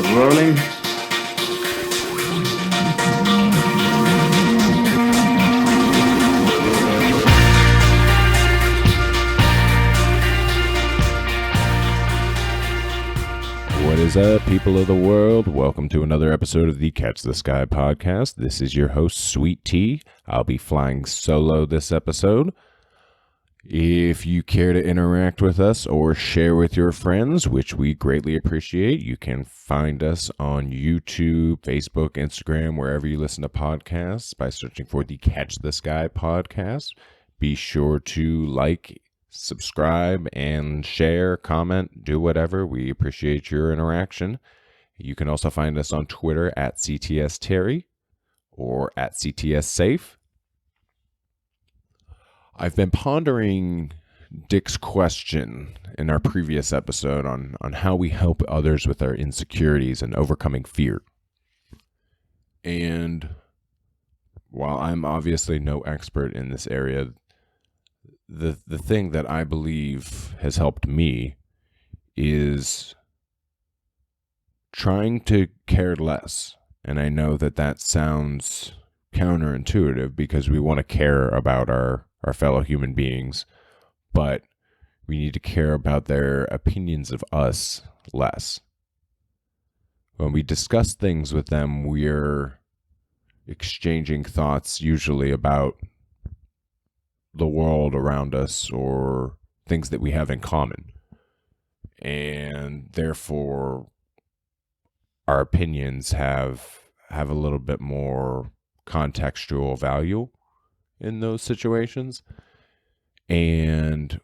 Rolling. What is up, people of the world? Welcome to another episode of the Catch the Sky podcast. This is your host, Sweet Tea. I'll be flying solo this episode. If you care to interact with us or share with your friends, which we greatly appreciate, you can find us on YouTube, Facebook, Instagram, wherever you listen to podcasts by searching for the Catch the Sky podcast. Be sure to like, subscribe, and share, comment, do whatever. We appreciate your interaction. You can also find us on Twitter at CTS Terry or at CTS Safe. I've been pondering Dick's question in our previous episode on how we help others with our insecurities and overcoming fear. And while I'm obviously no expert in this area, the thing that I believe has helped me is trying to care less. And I know that sounds counterintuitive because we want to care about our fellow human beings, but we need to care about their opinions of us less. When we discuss things with them, we're exchanging thoughts usually about the world around us or things that we have in common. And therefore, our opinions have a little bit more contextual value in those situations. And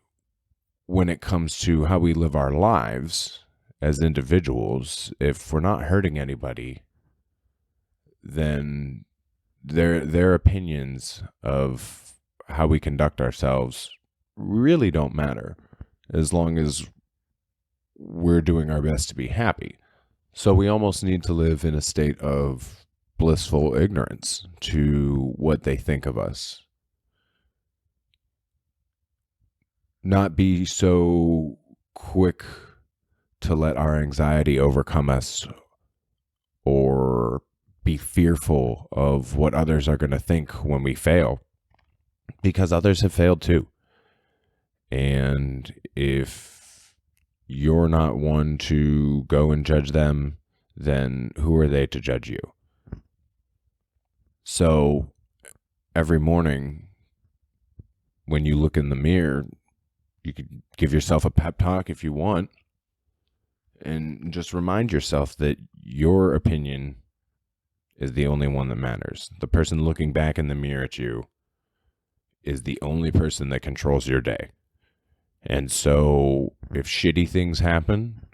when it comes to how we live our lives as individuals, if we're not hurting anybody, then their opinions of how we conduct ourselves really don't matter as long as we're doing our best to be happy. So we almost need to live in a state of blissful ignorance to what they think of us. Not be so quick to let our anxiety overcome us or be fearful of what others are going to think when we fail, because others have failed too. And if you're not one to go and judge them, then who are they to judge you? So every morning when you look in the mirror, you could give yourself a pep talk if you want, and just remind yourself that your opinion is the only one that matters. The person looking back in the mirror at you is the only person that controls your day. And so if shitty things happen,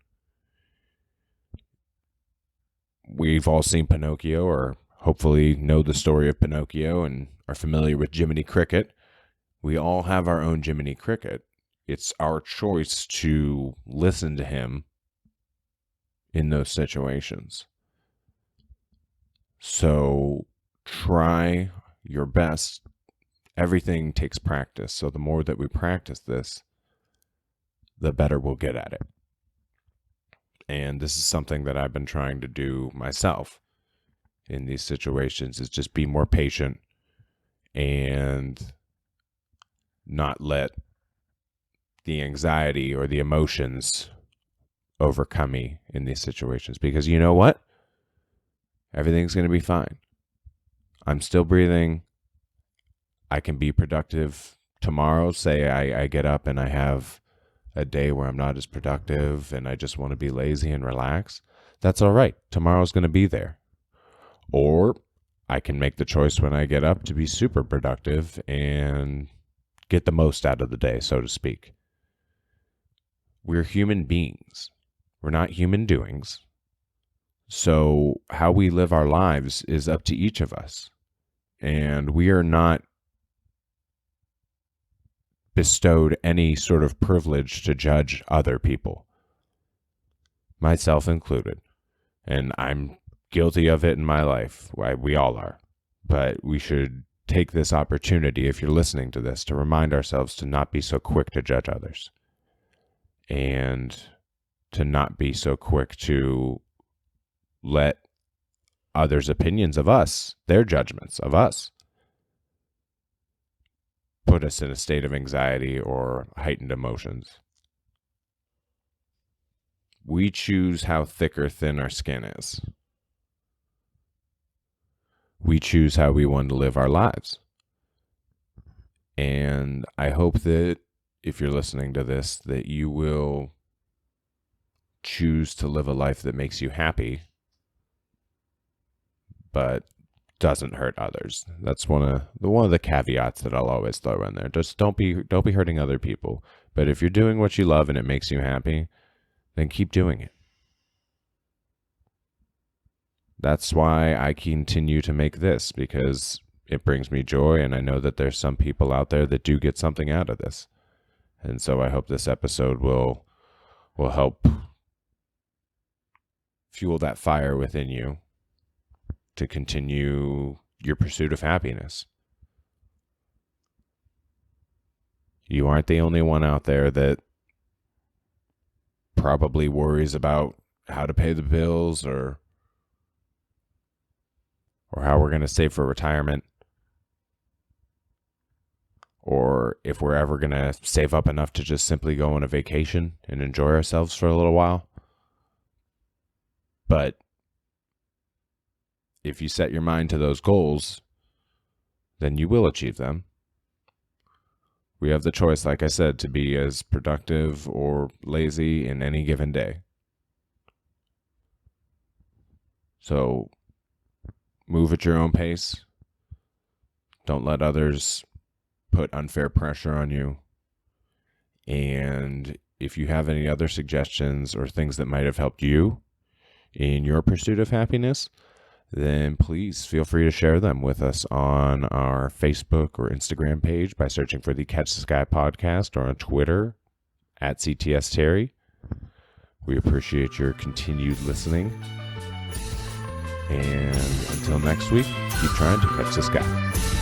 we've all seen Pinocchio, or hopefully know the story of Pinocchio and are familiar with Jiminy Cricket. We all have our own Jiminy Cricket. It's our choice to listen to him in those situations. So try your best. Everything takes practice. So the more that we practice this, the better we'll get at it. And this is something that I've been trying to do myself in these situations, is just be more patient and not let the anxiety or the emotions overcome me in these situations. Because you know what? Everything's going to be fine. I'm still breathing. I can be productive tomorrow. Say I get up and I have a day where I'm not as productive and I just want to be lazy and relax. That's all right. Tomorrow's going to be there. Or I can make the choice when I get up to be super productive and get the most out of the day, so to speak. We're human beings. We're not human doings. So how we live our lives is up to each of us. And we are not bestowed any sort of privilege to judge other people, myself included. And I'm guilty of it in my life. We all are. But we should take this opportunity, if you're listening to this, to remind ourselves to not be so quick to judge others. And to not be so quick to let others' opinions of us, their judgments of us, put us in a state of anxiety or heightened emotions. We choose how thick or thin our skin is. We choose how we want to live our lives. And I hope that if you're listening to this, that you will choose to live a life that makes you happy, but doesn't hurt others. That's one of the caveats that I'll always throw in there. Just don't be hurting other people. But if you're doing what you love and it makes you happy, then keep doing it. That's why I continue to make this, because it brings me joy, and I know that there's some people out there that do get something out of this. And so I hope this episode will help fuel that fire within you to continue your pursuit of happiness. You aren't the only one out there that probably worries about how to pay the bills or how we're going to save for retirement, or if we're ever going to save up enough to just simply go on a vacation and enjoy ourselves for a little while. But if you set your mind to those goals, then you will achieve them. We have the choice, like I said, to be as productive or lazy in any given day. So move at your own pace. Don't let others put unfair pressure on you. And if you have any other suggestions or things that might have helped you in your pursuit of happiness, then please feel free to share them with us on our Facebook or Instagram page by searching for the Catch the Sky podcast, or on Twitter at CTS Terry. We appreciate your continued listening. And until next week, keep trying to catch the sky.